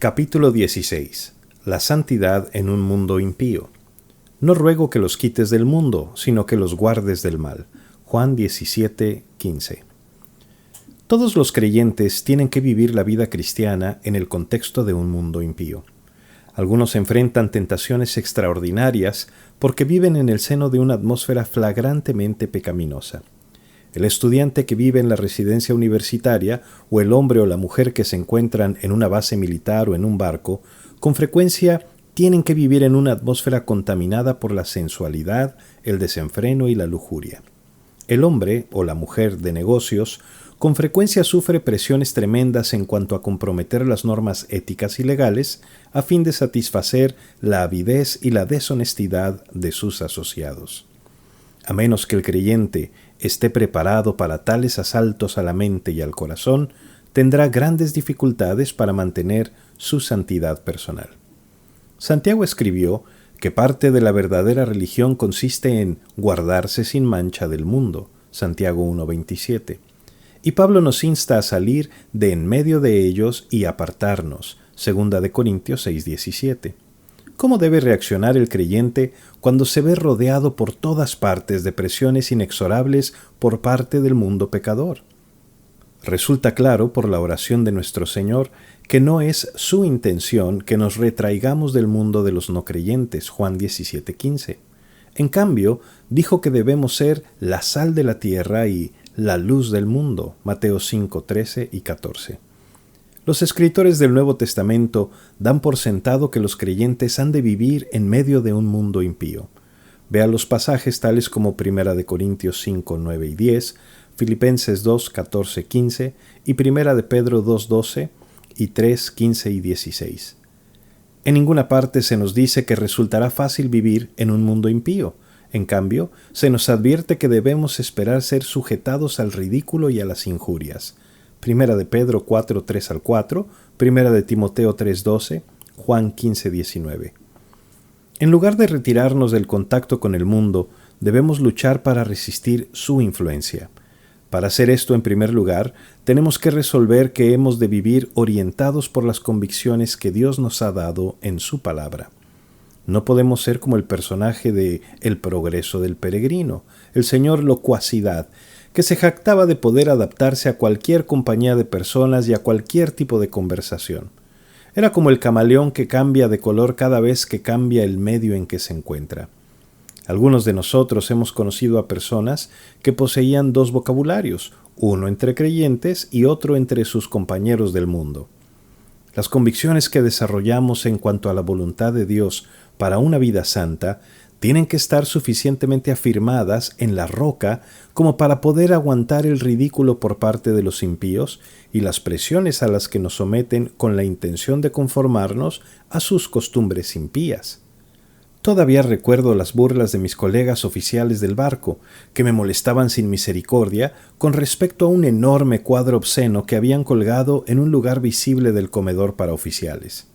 Capítulo 16. La santidad en un mundo impío. No ruego que los quites del mundo, sino que los guardes del mal. Juan 17:15. Todos los creyentes tienen que vivir la vida cristiana en el contexto de un mundo impío. Algunos enfrentan tentaciones extraordinarias porque viven en el seno de una atmósfera flagrantemente pecaminosa. El estudiante que vive en la residencia universitaria o el hombre o la mujer que se encuentran en una base militar o en un barco, con frecuencia tienen que vivir en una atmósfera contaminada por la sensualidad, el desenfreno y la lujuria. El hombre o la mujer de negocios con frecuencia sufre presiones tremendas en cuanto a comprometer las normas éticas y legales a fin de satisfacer la avidez y la deshonestidad de sus asociados. A menos que el creyente esté preparado para tales asaltos a la mente y al corazón, tendrá grandes dificultades para mantener su santidad personal. Santiago escribió que parte de la verdadera religión consiste en guardarse sin mancha del mundo, Santiago 1:27. Y Pablo nos insta a salir de en medio de ellos y apartarnos, 2 Corintios 6:17. ¿Cómo debe reaccionar el creyente cuando se ve rodeado por todas partes de presiones inexorables por parte del mundo pecador? Resulta claro por la oración de nuestro Señor que no es su intención que nos retraigamos del mundo de los no creyentes, Juan 17:15. En cambio, dijo que debemos ser la sal de la tierra y la luz del mundo, Mateo 5:13 y 14. Los escritores del Nuevo Testamento dan por sentado que los creyentes han de vivir en medio de un mundo impío. Vea los pasajes tales como 1 Corintios 5, 9 y 10, Filipenses 2, 14, 15 y 1 Pedro 2, 12 y 3, 15 y 16. En ninguna parte se nos dice que resultará fácil vivir en un mundo impío. En cambio, se nos advierte que debemos esperar ser sujetados al ridículo y a las injurias. 1 Pedro 4, 3 al 4, 1 Timoteo 3, 12, Juan 15, 19. En lugar de retirarnos del contacto con el mundo, debemos luchar para resistir su influencia. Para hacer esto, en primer lugar, tenemos que resolver que hemos de vivir orientados por las convicciones que Dios nos ha dado en su palabra. No podemos ser como el personaje de El progreso del peregrino, el señor Locuacidad, que se jactaba de poder adaptarse a cualquier compañía de personas y a cualquier tipo de conversación. Era como el camaleón que cambia de color cada vez que cambia el medio en que se encuentra. Algunos de nosotros hemos conocido a personas que poseían dos vocabularios, uno entre creyentes y otro entre sus compañeros del mundo. Las convicciones que desarrollamos en cuanto a la voluntad de Dios para una vida santa tienen que estar suficientemente afirmadas en la roca como para poder aguantar el ridículo por parte de los impíos y las presiones a las que nos someten con la intención de conformarnos a sus costumbres impías. Todavía recuerdo las burlas de mis colegas oficiales del barco, que me molestaban sin misericordia con respecto a un enorme cuadro obsceno que habían colgado en un lugar visible del comedor para oficiales.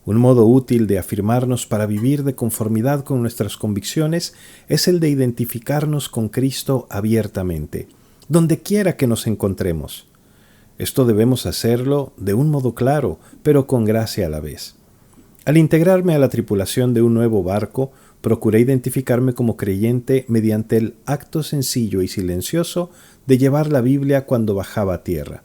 Un modo útil de afirmarnos para vivir de conformidad con nuestras convicciones es el de identificarnos con Cristo abiertamente, donde quiera que nos encontremos. Esto debemos hacerlo de un modo claro, pero con gracia a la vez. Al integrarme a la tripulación de un nuevo barco, procuré identificarme como creyente mediante el acto sencillo y silencioso de llevar la Biblia cuando bajaba a tierra.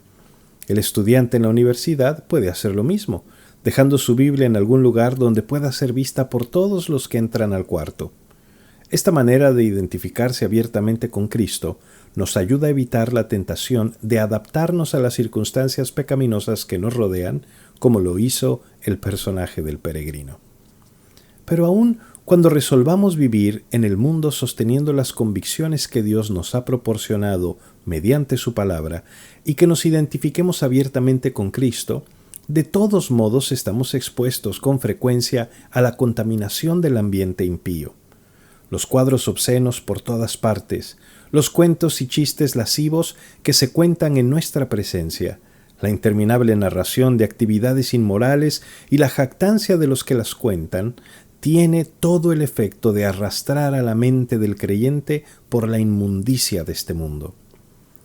El estudiante en la universidad puede hacer lo mismo, dejando su Biblia en algún lugar donde pueda ser vista por todos los que entran al cuarto. Esta manera de identificarse abiertamente con Cristo nos ayuda a evitar la tentación de adaptarnos a las circunstancias pecaminosas que nos rodean, como lo hizo el personaje del peregrino. Pero aún cuando resolvamos vivir en el mundo sosteniendo las convicciones que Dios nos ha proporcionado mediante su palabra y que nos identifiquemos abiertamente con Cristo, de todos modos estamos expuestos con frecuencia a la contaminación del ambiente impío. Los cuadros obscenos por todas partes, los cuentos y chistes lascivos que se cuentan en nuestra presencia, la interminable narración de actividades inmorales y la jactancia de los que las cuentan, tiene todo el efecto de arrastrar a la mente del creyente por la inmundicia de este mundo.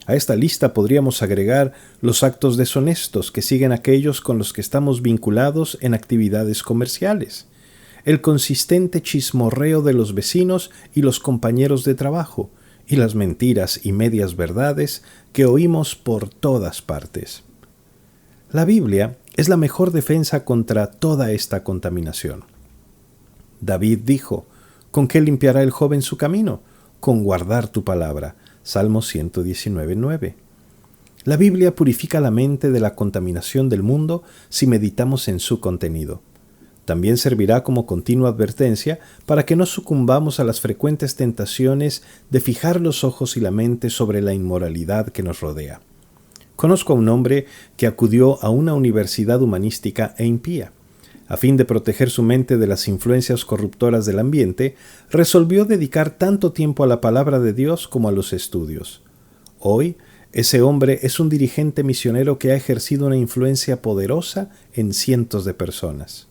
A esta lista podríamos agregar los actos deshonestos que siguen aquellos con los que estamos vinculados en actividades comerciales, el consistente chismorreo de los vecinos y los compañeros de trabajo, y las mentiras y medias verdades que oímos por todas partes. La Biblia es la mejor defensa contra toda esta contaminación. David dijo, ¿con qué limpiará el joven su camino? Con guardar tu palabra. Salmo 119:9. La Biblia purifica la mente de la contaminación del mundo si meditamos en su contenido. También servirá como continua advertencia para que no sucumbamos a las frecuentes tentaciones de fijar los ojos y la mente sobre la inmoralidad que nos rodea. Conozco a un hombre que acudió a una universidad humanística e impía. A fin de proteger su mente de las influencias corruptoras del ambiente, resolvió dedicar tanto tiempo a la palabra de Dios como a los estudios. Hoy, ese hombre es un dirigente misionero que ha ejercido una influencia poderosa en cientos de personas.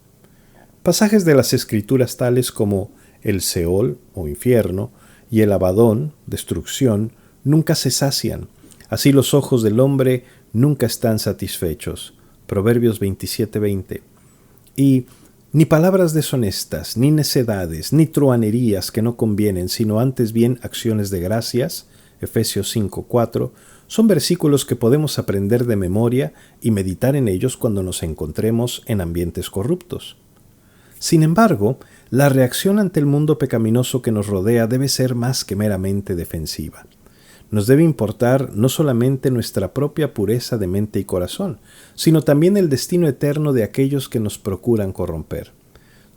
Pasajes de las Escrituras tales como el Seol o infierno y el Abadón, destrucción, nunca se sacian. Así los ojos del hombre nunca están satisfechos. Proverbios 27:20. Y ni palabras deshonestas, ni necedades, ni truhanerías que no convienen, sino antes bien acciones de gracias, Efesios 5:4, son versículos que podemos aprender de memoria y meditar en ellos cuando nos encontremos en ambientes corruptos. Sin embargo, la reacción ante el mundo pecaminoso que nos rodea debe ser más que meramente defensiva. Nos debe importar no solamente nuestra propia pureza de mente y corazón, sino también el destino eterno de aquellos que nos procuran corromper.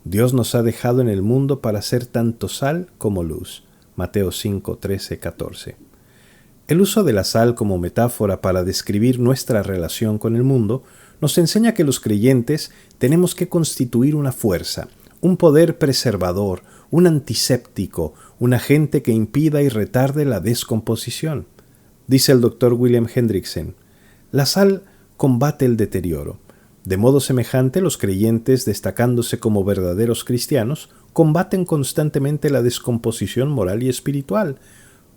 Dios nos ha dejado en el mundo para ser tanto sal como luz. Mateo 5:13-14. El uso de la sal como metáfora para describir nuestra relación con el mundo nos enseña que los creyentes tenemos que constituir una fuerza, un poder preservador, un antiséptico, un agente que impida y retarde la descomposición. Dice el Dr. William Hendrickson, la sal combate el deterioro. De modo semejante, los creyentes, destacándose como verdaderos cristianos, combaten constantemente la descomposición moral y espiritual.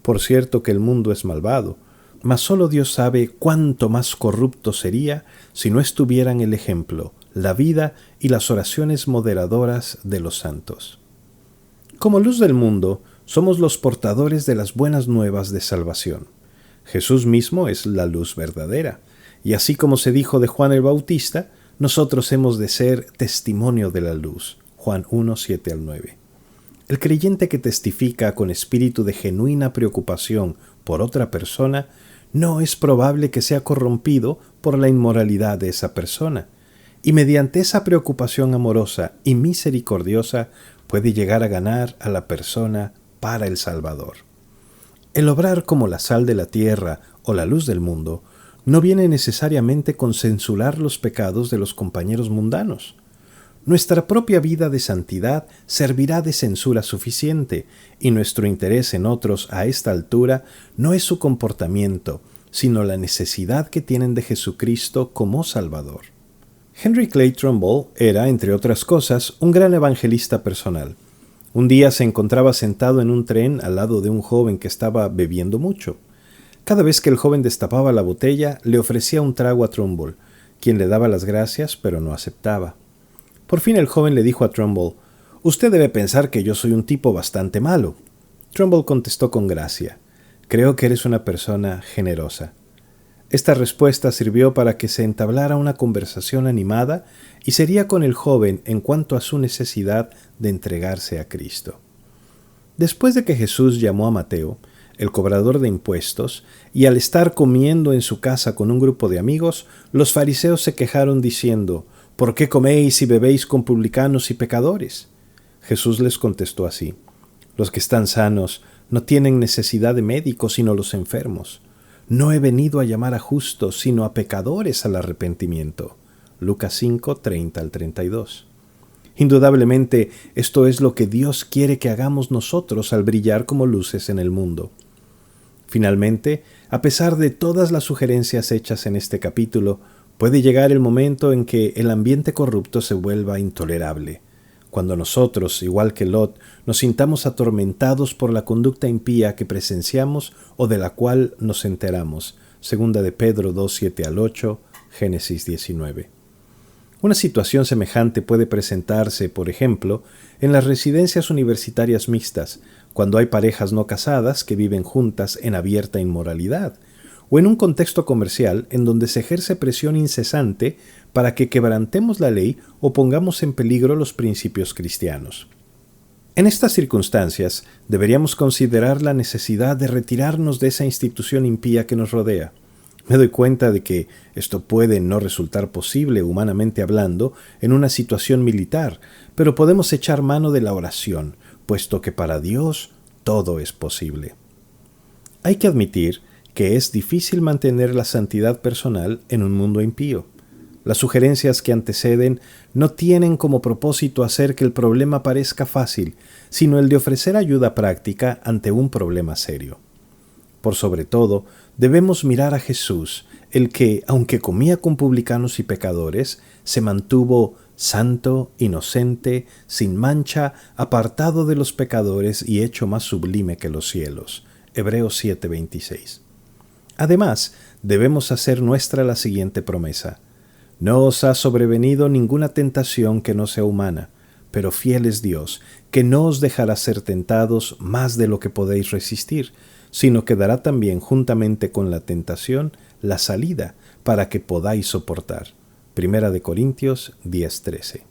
Por cierto que el mundo es malvado, mas solo Dios sabe cuánto más corrupto sería si no estuvieran el ejemplo, la vida y las oraciones moderadoras de los santos. Como luz del mundo, somos los portadores de las buenas nuevas de salvación. Jesús mismo es la luz verdadera, y así como se dijo de Juan el Bautista, nosotros hemos de ser testimonio de la luz. Juan 1:7-9. El creyente que testifica con espíritu de genuina preocupación por otra persona, no es probable que sea corrompido por la inmoralidad de esa persona, y mediante esa preocupación amorosa y misericordiosa puede llegar a ganar a la persona para el Salvador. El obrar como la sal de la tierra o la luz del mundo no viene necesariamente con censurar los pecados de los compañeros mundanos. Nuestra propia vida de santidad servirá de censura suficiente, y nuestro interés en otros a esta altura no es su comportamiento, sino la necesidad que tienen de Jesucristo como Salvador. Henry Clay Trumbull era, entre otras cosas, un gran evangelista personal. Un día se encontraba sentado en un tren al lado de un joven que estaba bebiendo mucho. Cada vez que el joven destapaba la botella, le ofrecía un trago a Trumbull, quien le daba las gracias, pero no aceptaba. Por fin el joven le dijo a Trumbull, «Usted debe pensar que yo soy un tipo bastante malo». Trumbull contestó con gracia, «Creo que eres una persona generosa». Esta respuesta sirvió para que se entablara una conversación animada y sería con el joven en cuanto a su necesidad de entregarse a Cristo. Después de que Jesús llamó a Mateo, el cobrador de impuestos, y al estar comiendo en su casa con un grupo de amigos, los fariseos se quejaron diciendo, «¿Por qué coméis y bebéis con publicanos y pecadores?» Jesús les contestó así, «Los que están sanos no tienen necesidad de médicos sino los enfermos. No he venido a llamar a justos sino a pecadores al arrepentimiento». Lucas 5:30-32. Indudablemente, esto es lo que Dios quiere que hagamos nosotros al brillar como luces en el mundo. Finalmente, a pesar de todas las sugerencias hechas en este capítulo, puede llegar el momento en que el ambiente corrupto se vuelva intolerable, Cuando nosotros, igual que Lot, nos sintamos atormentados por la conducta impía que presenciamos o de la cual nos enteramos. Segunda de Pedro 2, 7 al 8, Génesis 19. Una situación semejante puede presentarse, por ejemplo, en las residencias universitarias mixtas, cuando hay parejas no casadas que viven juntas en abierta inmoralidad, o en un contexto comercial en donde se ejerce presión incesante para que quebrantemos la ley o pongamos en peligro los principios cristianos. En estas circunstancias, deberíamos considerar la necesidad de retirarnos de esa institución impía que nos rodea. Me doy cuenta de que esto puede no resultar posible, humanamente hablando, en una situación militar, pero podemos echar mano de la oración, puesto que para Dios todo es posible. Hay que admitir que es difícil mantener la santidad personal en un mundo impío. Las sugerencias que anteceden no tienen como propósito hacer que el problema parezca fácil, sino el de ofrecer ayuda práctica ante un problema serio. Por sobre todo, debemos mirar a Jesús, el que, aunque comía con publicanos y pecadores, se mantuvo santo, inocente, sin mancha, apartado de los pecadores y hecho más sublime que los cielos. Hebreos 7:26. Además, debemos hacer nuestra la siguiente promesa: no os ha sobrevenido ninguna tentación que no sea humana, pero fiel es Dios, que no os dejará ser tentados más de lo que podéis resistir, sino que dará también juntamente con la tentación la salida para que podáis soportar. Primera de Corintios 10:13.